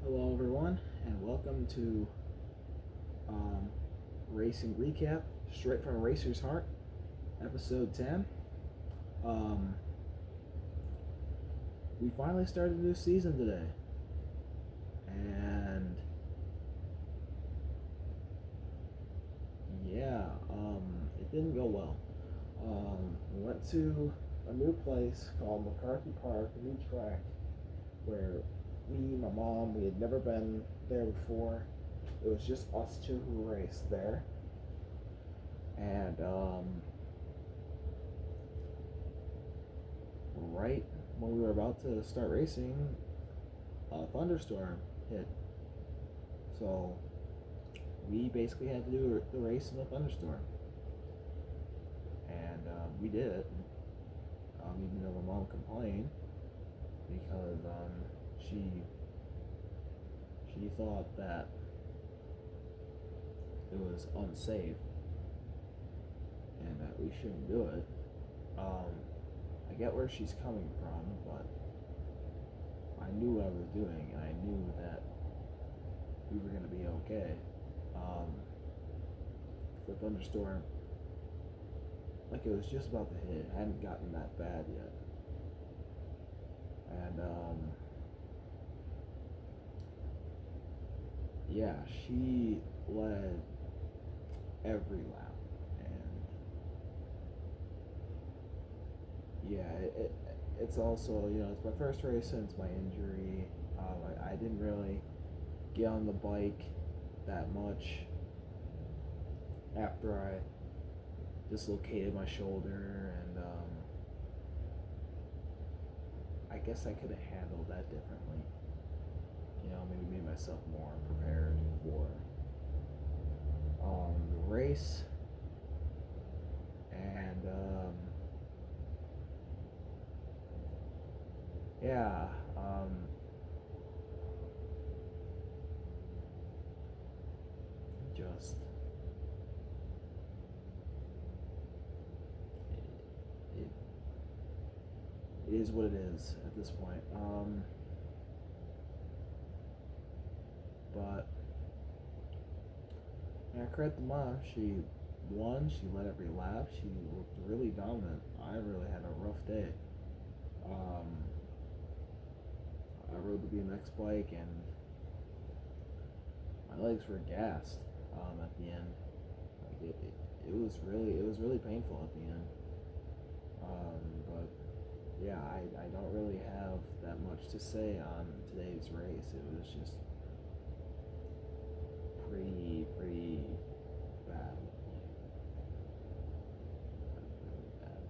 Hello, everyone, and welcome to Racing Recap, straight from a racer's heart, episode 10. Um, we finally started a new season today, and yeah, it didn't go well. We went to a new place called McCarthy Park, a new track, where my mom, we had never been there before. It was just us two who raced there. And right when we were about to start racing, a thunderstorm hit. So we basically had to do the race in a thunderstorm. And we did it, even though my mom complained because she thought that it was unsafe and that we shouldn't do it. I get where she's coming from, but I knew what I was doing, and I knew that we were going to be okay. The thunderstorm, like it was just about to hit, it hadn't gotten that bad yet. And yeah, she led every lap, and yeah, it's also, it's my first race since my injury. I didn't really get on the bike that much after I dislocated my shoulder, and I guess I could have handled that differently. Maybe made myself more prepared for the race, and yeah, just it, it is what it is at this point. But I credit the mom. She won. She led every lap. She looked really dominant. I really had a rough day. I rode the BMX bike and my legs were gassed at the end. Like it was really painful at the end. But yeah, I don't really have that much to say on today's race. It was just pretty bad. Really bad.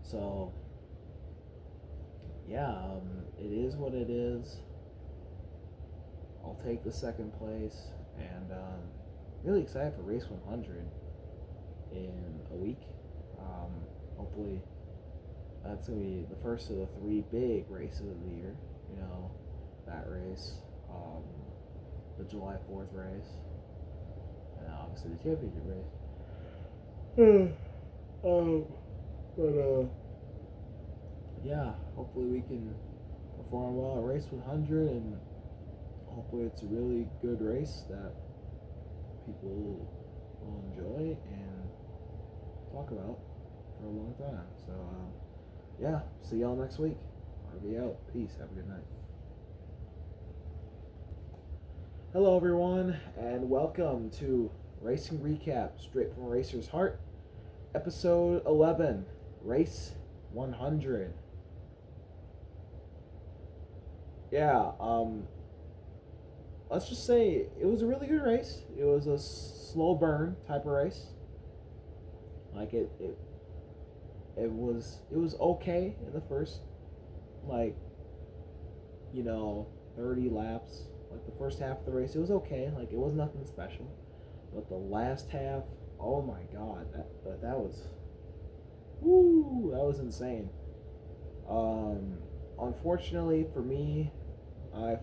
So yeah, it is what it is. I'll take the second place, and really excited for race 100 in a week. Hopefully that's going to be the first of the three big races of the year. That race, the July 4th race, and obviously the championship race. But yeah, hopefully we can perform well at race 100, and hopefully it's a really good race that people will enjoy and talk about for a long time. So yeah, see y'all next week. RV out. Peace. Have a good night. Hello, everyone, and welcome to Racing Recap, straight from a racer's heart, episode 11, race 100. Yeah, let's just say it was a really good race. It was a slow burn type of race. Like it was okay in the first, like, 30 laps. Like the first half of the race, it was okay. Like it was nothing special. But the last half, oh my god, that was, that was insane. Unfortunately for me, I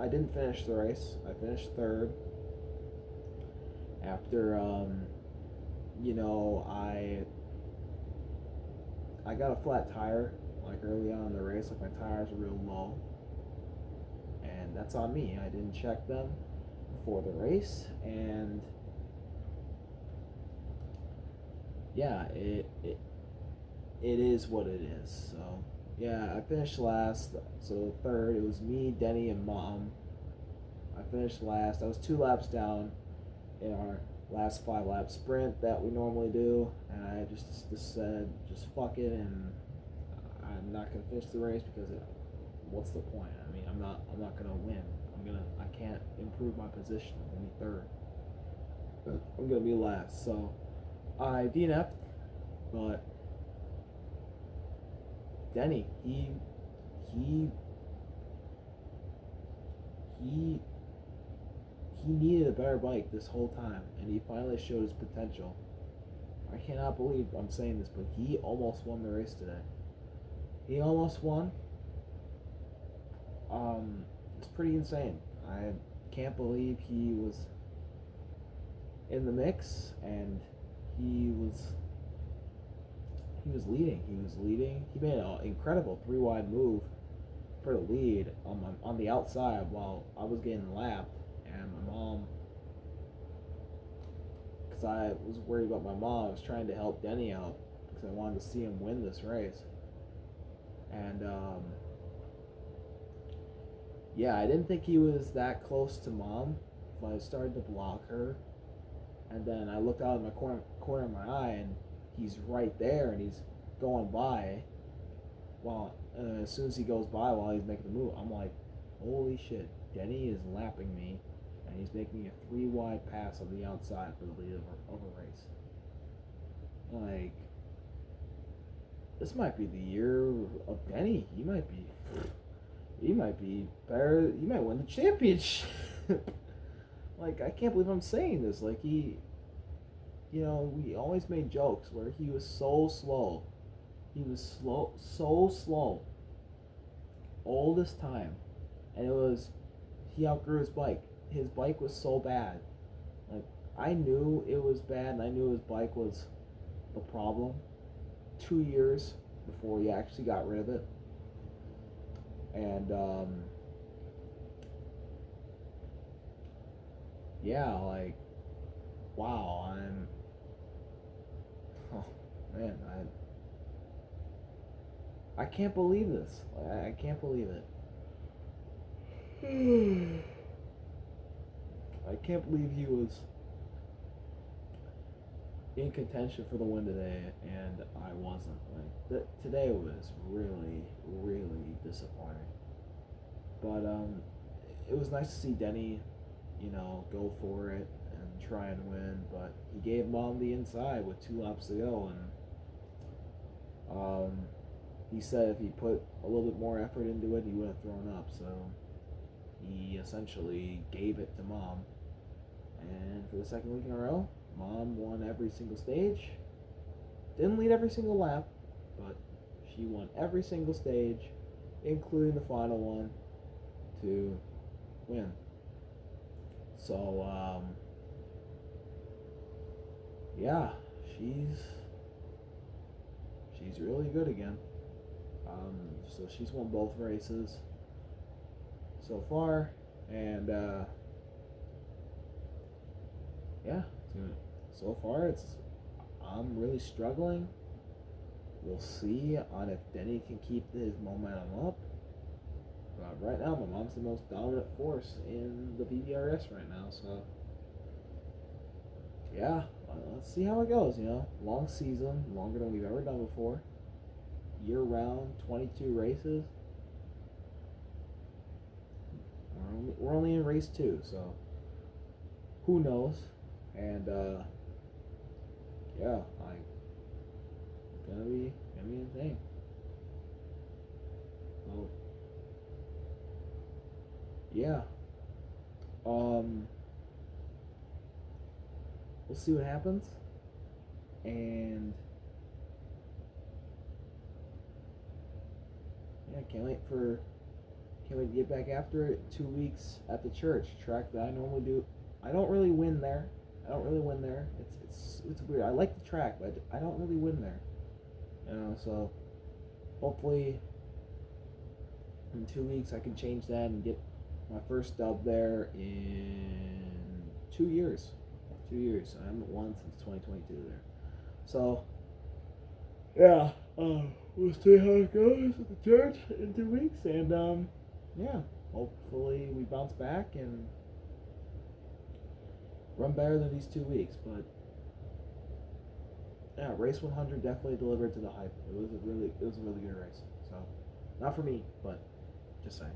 didn't finish the race. I finished third after I got a flat tire like early on in the race. Like my tires were real low, and that's on me. I didn't check them before the race, and yeah, it is what it is. So yeah, I finished last. So third, it was me, Denny, and Mom. I finished last. I was 2 laps down in our last 5 lap sprint that we normally do, and I just said just fuck it, and I'm not gonna finish the race because what's the point? I mean, I'm not gonna win. I can't improve my position. I'm gonna be third. I'm gonna be last. So I DNF'd, but Denny, he he he needed a better bike this whole time, and he finally showed his potential. I cannot believe I'm saying this, but he almost won the race today. He almost won. It's pretty insane. I can't believe he was in the mix, and he was leading. He was leading. He made an incredible 3 wide move for the lead on the outside while I was getting lapped, and my mom, because I was worried about my mom, I was trying to help Denny out because I wanted to see him win this race. And yeah, I didn't think he was that close to Mom. I started to block her, and then I looked out in my corner of my eye, and he's right there, and he's going by. While as soon as he goes by while he's making the move, I'm like, holy shit, Denny is lapping me, and he's making a 3 wide pass on the outside for the lead of a race. Like, this might be the year of Denny. He might be better. He might win the championship. Like, I can't believe I'm saying this. Like, we always made jokes where he was so slow. He was so slow all this time. And he outgrew his bike. His bike was so bad. Like, I knew it was bad, and I knew his bike was the problem 2 years before he actually got rid of it. And, yeah, like, wow, oh, man, I can't believe this. I can't believe it. I can't believe he was in contention for the win today, and I wasn't. Like, today was really, really disappointing. But it was nice to see Denny, go for it and try and win. But he gave Mom the inside with 2 laps to go, and he said if he put a little bit more effort into it, he would have thrown up. So he essentially gave it to Mom, and for the second week in a row, Mom won every single stage. Didn't lead every single lap, but she won every single stage, including the final one, to win. So, yeah, she's really good again. So she's won both races so far, and yeah, so far I'm really struggling. We'll see on if Denny can keep his momentum up. But right now, my mom's the most dominant force in the VBRS right now. So yeah, let's see how it goes. Long season, longer than we've ever done before. Year-round, 22 races. We're only in race 2, so who knows? And yeah, gonna be insane. So yeah, we'll see what happens, and yeah, can't wait to get back after it. 2 weeks at the church track that I normally do. I don't really win there. It's weird. I like the track, but I don't really win there. So hopefully in 2 weeks I can change that and get My first dub there in 2 years. 2 years. I haven't won since 2022 there. So, yeah, we'll see how it goes at the church in 2 weeks. And, yeah, hopefully we bounce back and run better than these 2 weeks. But, yeah, race 100 definitely delivered to the hype. It was a really good race. So, not for me, but just saying.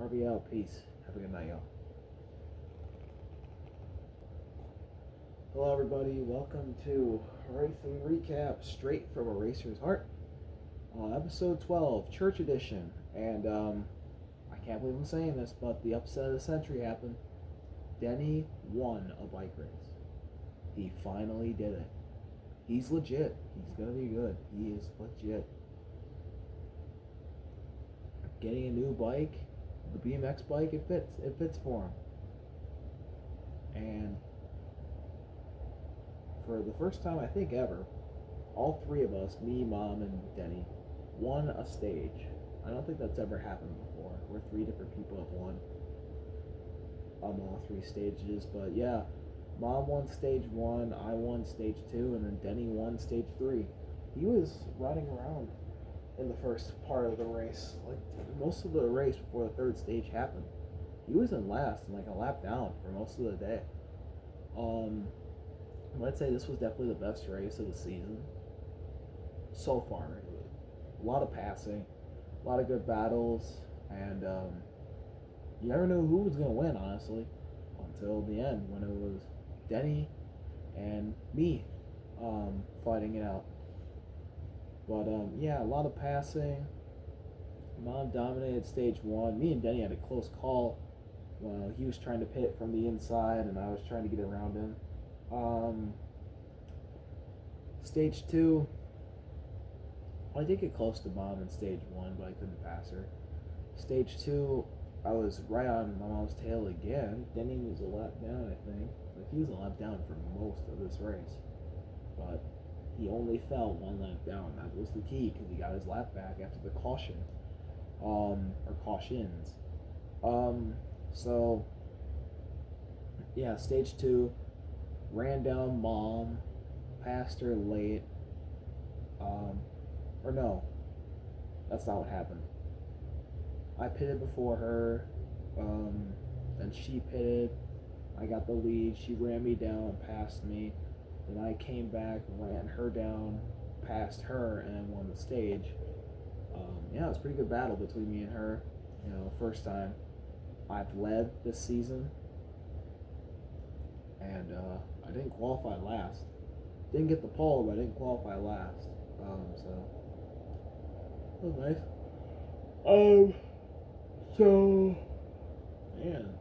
RBL, peace. Have a good night, y'all. Hello, everybody. Welcome to Racing Recap, straight from a racer's heart. Episode 12, Church Edition. And I can't believe I'm saying this, but the upset of the century happened. Denny won a bike race. He finally did it. He's legit. He's gonna be good. He is legit. Getting a new bike, the BMX bike, it fits. It fits for him. And for the first time, I think ever, all three of us, me, Mom, and Denny, won a stage. I don't think that's ever happened before, where three different people have won all three stages. But yeah, Mom won stage 1, I won stage 2, and then Denny won stage 3. He was riding around in the first part of the race, like most of the race before the third stage happened. He was in last and like a lap down for most of the day. I'd say this was definitely the best race of the season so far. A lot of passing, a lot of good battles, and you never knew who was going to win, honestly, until the end when it was Denny and me fighting it out. But yeah, a lot of passing. Mom dominated stage 1. Me and Denny had a close call. He was trying to pit from the inside, and I was trying to get around him. Stage 2, I did get close to Mom in stage 1, but I couldn't pass her. Stage 2, I was right on my mom's tail again. Denny was a lap down, I think. But he was a lap down for most of this race. But he only fell one lap down. That was the key, because he got his lap back after the caution. Or cautions. So, yeah, stage 2, ran down Mom, passed her late. Or no, that's not what happened. I pitted before her, then she pitted. I got the lead. She ran me down, passed me. Then I came back, ran her down, passed her, and then won the stage. Yeah, it was a pretty good battle between me and her. You know, first time I've led this season, and I didn't qualify last. Didn't get the pole, but I didn't qualify last. So that was nice. So man,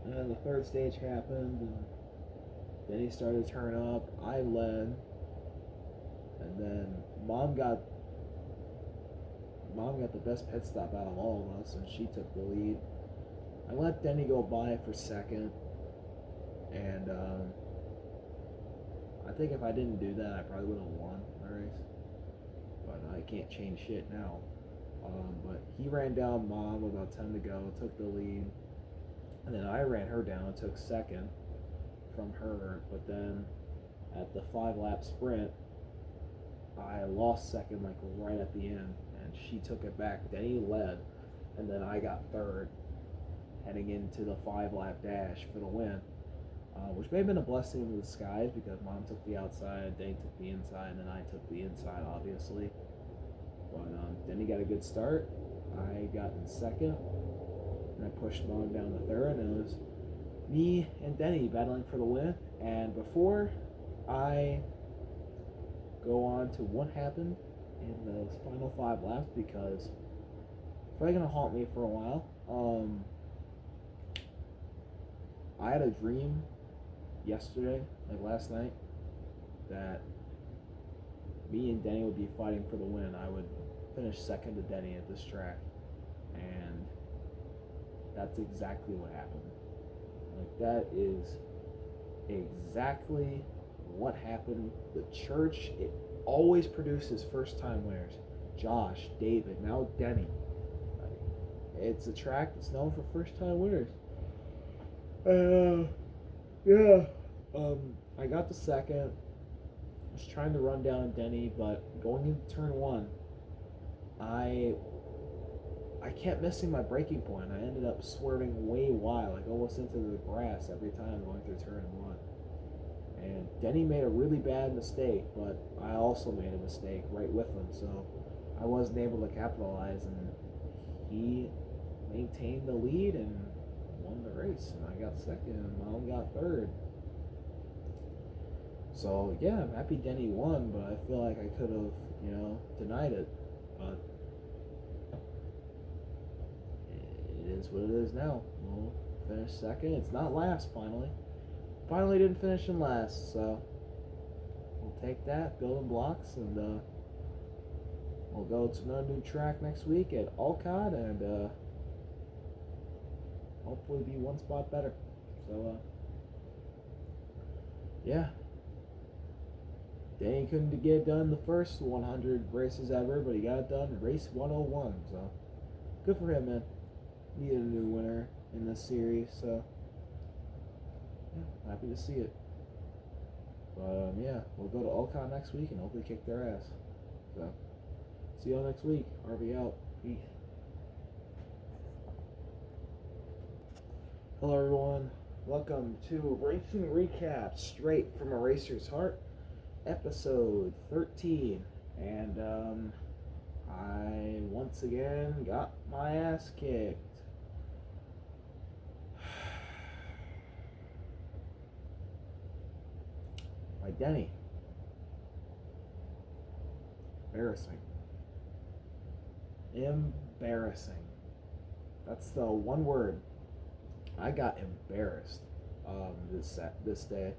and then the third stage happened, and then he started to turn up. I led, and then Mom got the best pit stop out of all of us, and she took the lead. I let Denny go by for second, and I think if I didn't do that, I probably would have won the race. But I can't change shit now. But he ran down Mom with about 10 to go, took the lead, and then I ran her down, took second from her. But then at the 5-lap sprint, I lost second, like right at the end, and she took it back. Denny led, and then I got third, heading into the 5-lap dash for the win, which may have been a blessing in disguise because Mom took the outside, Denny took the inside, and then I took the inside, obviously. But Denny got a good start. I got in second, and I pushed Mom down to third, and it was me and Denny battling for the win. And before I go on to what happened in the final 5 laps, because it's probably going to haunt me for a while. I had a dream yesterday, like last night, that me and Denny would be fighting for the win. I would finish second to Denny at this track, and that's exactly what happened. Like, that is exactly what happened. The church, it always produces first-time winners. Josh, David, now Denny. It's a track that's known for first-time winners. Yeah. I got the second. I was trying to run down Denny, but going into turn one, I kept missing my braking point. I ended up swerving way wide, like almost into the grass every time going through turn one. And Denny made a really bad mistake, but I also made a mistake right with him, so I wasn't able to capitalize, and he maintained the lead and won the race, and I got second, and Mom got third. So yeah, I'm happy Denny won, but I feel like I could have, denied it. But it is what it is now. We'll finish second. It's not last, finally. Finally didn't finish in last, so we'll take that, building blocks, and we'll go to another new track next week at Alcott, and hopefully be one spot better. So yeah. Danny couldn't get it done the first 100 races ever, but he got it done in race 101. So good for him, man. Needed a new winner in this series, so yeah, happy to see it. But yeah, we'll go to Alcon next week and hopefully kick their ass. So see y'all next week. RV out. Peace. Hello everyone. Welcome to Racing Recap straight from a racer's heart. Episode 13, and I once again got my ass kicked. By Denny. Embarrassing. That's the one word. I got embarrassed this day.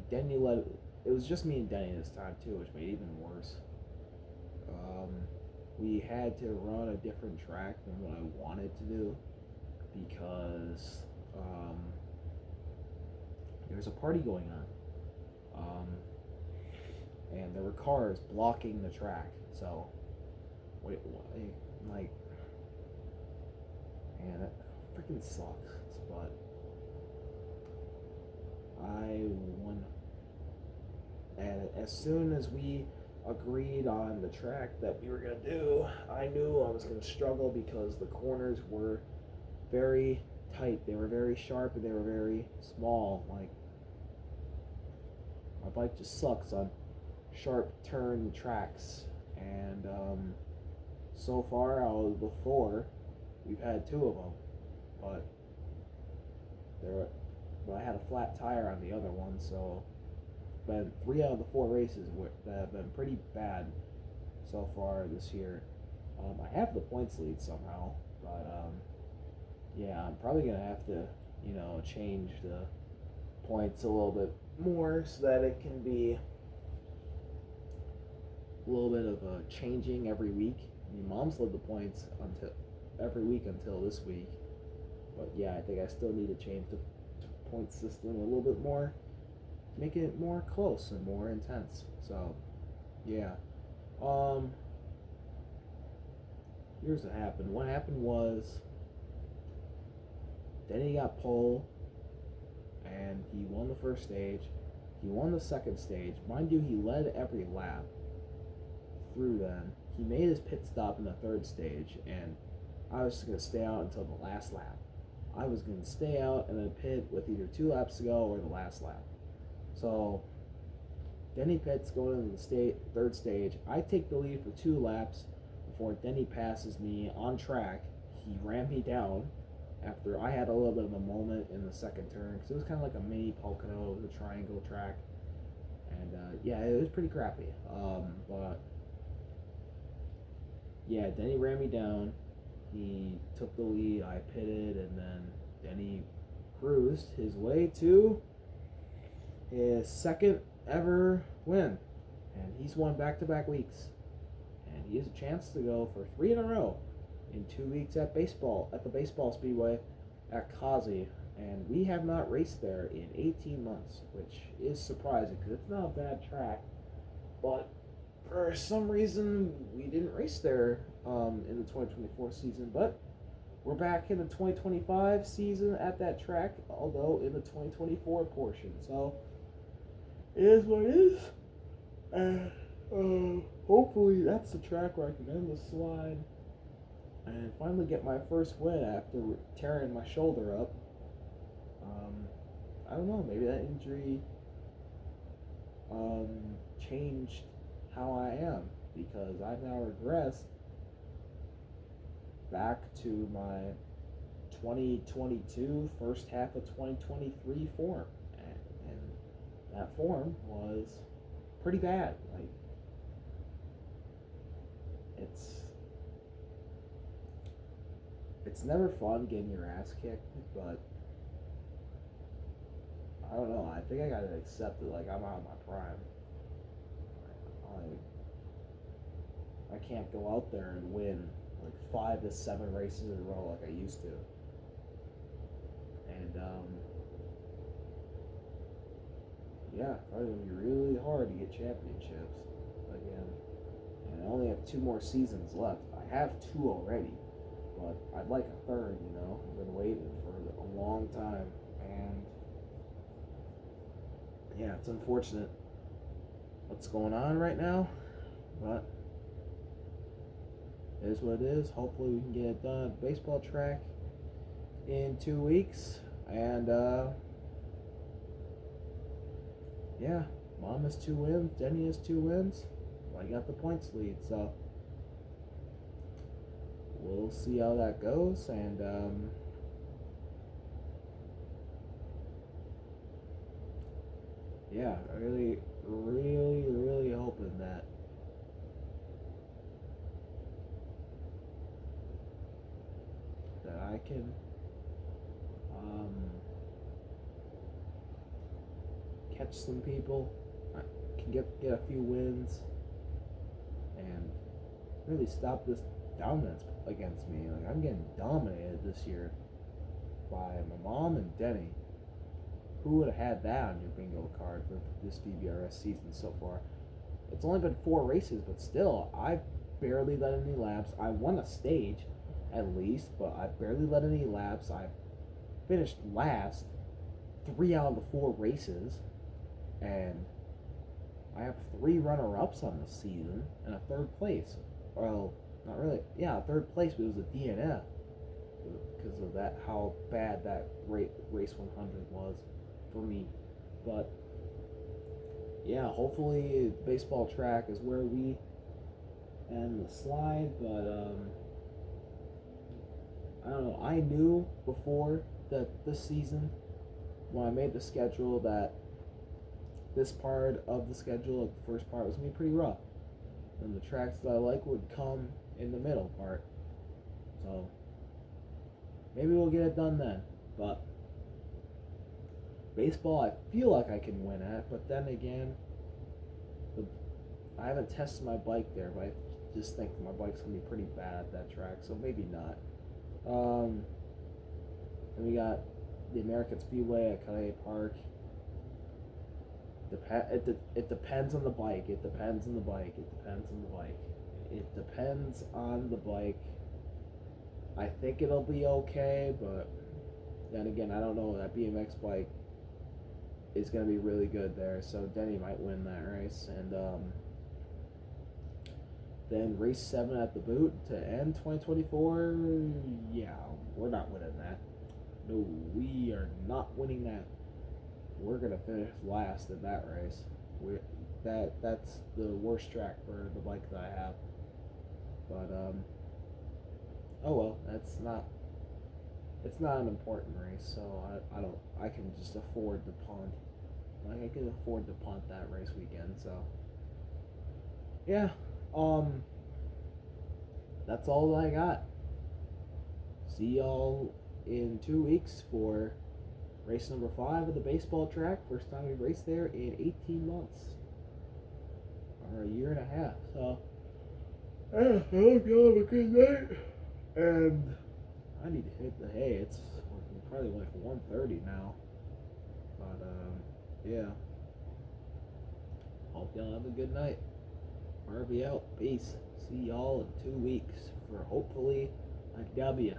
Denny it was just me and Denny this time too, which made it even worse. We had to run a different track than what I wanted to do because there was a party going on, and there were cars blocking the track. So, man, that freaking sucks. But I won. And as soon as we agreed on the track that we were going to do, I knew I was going to struggle because the corners were very tight. They were very sharp and they were very small. Like, my bike just sucks on sharp turn tracks. And so far, out of the 4, we've had 2 of them. But I had a flat tire on the other one, so been 3 out of the 4 races that have been pretty bad so far this year. I have the points lead somehow, but yeah, I'm probably gonna have to, change the points a little bit more so that it can be a little bit of a changing every week. I mean, Mom's led the points until every week until this week, but yeah, I think I still need to change the point system a little bit more. Make it more close and more intense. So, yeah. Here's what happened. What happened was Denny got pole, and he won the first stage. He won the second stage. Mind you, he led every lap through then. He made his pit stop in the third stage, and I was just going to stay out until the last lap. I was going to stay out and then pit with either 2 laps to go or the last lap. So, Denny pits going into the third stage. I take the lead for 2 laps before Denny passes me on track. He ran me down after I had a little bit of a moment in the second turn because it was kind of like a mini Pocono. It was a triangle track. And, yeah, it was pretty crappy. But, yeah, Denny ran me down. He took the lead. I pitted, and then Denny cruised his way to his second ever win, and he's won back-to-back weeks, and he has a chance to go for 3 in a row in 2 weeks at the baseball speedway at Kazi, and we have not raced there in 18 months, which is surprising because it's not a bad track. but for some reason we didn't race there in the 2024 season. But we're back in the 2025 season at that track, although in the 2024 portion. So it is what it is. And hopefully that's the track where I can end the slide and finally get my first win after tearing my shoulder up. I don't know, maybe that injury changed how I am, because I've now regressed back to my 2022 first half of 2023 form, and that form was pretty bad. Like, it's never fun getting your ass kicked, but I don't know. I think I gotta accept it. Like, I'm out of my prime. I can't go out there and win like 5 to 7 races in a row like I used to. And yeah, it's probably gonna be really hard to get championships again. And I only have 2 more seasons left. I have 2 already, but I'd like a third. I've been waiting for a long time, and yeah, it's unfortunate what's going on right now, but it is what it is. Hopefully we can get it done at the baseball track in 2 weeks. And yeah, Mom has 2 wins, Denny has 2 wins. I got the points lead, so we'll see how that goes. And yeah, really, really, really hoping that I can catch some people. I can get a few wins and really stop this dominance against me. Like, I'm getting dominated this year by my mom and Denny. Who would have had that on your bingo card for this VBRS season so far? It's only been 4 races, but still, I barely led any laps. I won a stage, at least, but I barely led any laps. I finished last 3 out of the 4 races, and I have 3 runner-ups on this season and a 3rd place. Well, not really. Yeah, 3rd place, but it was a DNF because of that, how bad that race 100 was for me. But yeah, hopefully the baseball track is where we end the slide. But I don't know. I knew before that this season, when I made the schedule, that this part of the schedule, like the first part, was going to be pretty rough. And the tracks that I like would come in the middle part. So maybe we'll get it done then. But baseball, I feel like I can win at. But then again, I haven't tested my bike there, but I just think my bike's going to be pretty bad at that track. So maybe not. Then we got the American Speedway at Calais Park. It depends on the bike. It depends on the bike. It depends on the bike. It depends on the bike. I think it'll be okay, but then again, I don't know. That BMX bike is going to be really good there, so Denny might win that race. And then race 7 at the Boot to end 2024. Yeah, we're not winning that. No, we are not winning that. We're gonna finish last in that race. That's the worst track for the bike that I have. But oh well, it's not an important race, so I can just afford to punt. Like, I can afford to punt that race weekend. So yeah, that's all that I got. See y'all in 2 weeks for race number 5 of the baseball track. First time we raced there in 18 months. Or a year and a half. So, yeah, I hope y'all have a good night. And I need to hit the hay. It's probably like 1:30 now. But, yeah. Hope y'all have a good night. Harvey out. Peace. See y'all in 2 weeks for hopefully a W.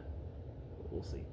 We'll see.